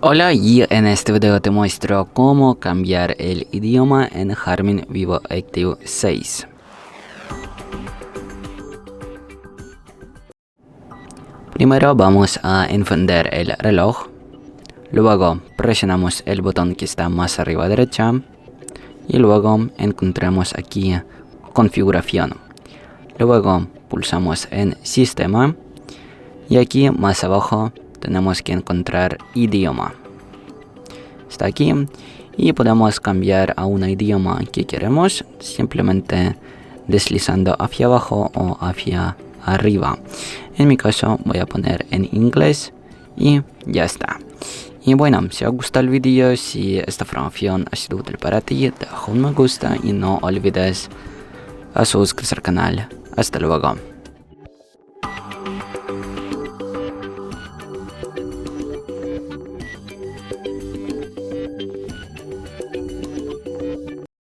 Hola, y en este video te muestro cómo cambiar el idioma en Garmin Vivo Active 6. Primero vamos a encender el reloj, luego presionamos el botón que está más arriba a derecha y luego encontramos aquí configuración. Luego pulsamos en sistema y aquí más abajo tenemos que encontrar idioma. Está aquí y podemos cambiar a un idioma que queremos simplemente deslizando hacia abajo o hacia arriba. En mi caso voy a poner en inglés y ya está. Y bueno, si os gusta el vídeo, si esta información ha sido útil para ti, deja un me gusta y no olvides a suscribirse al canal. Hasta luego.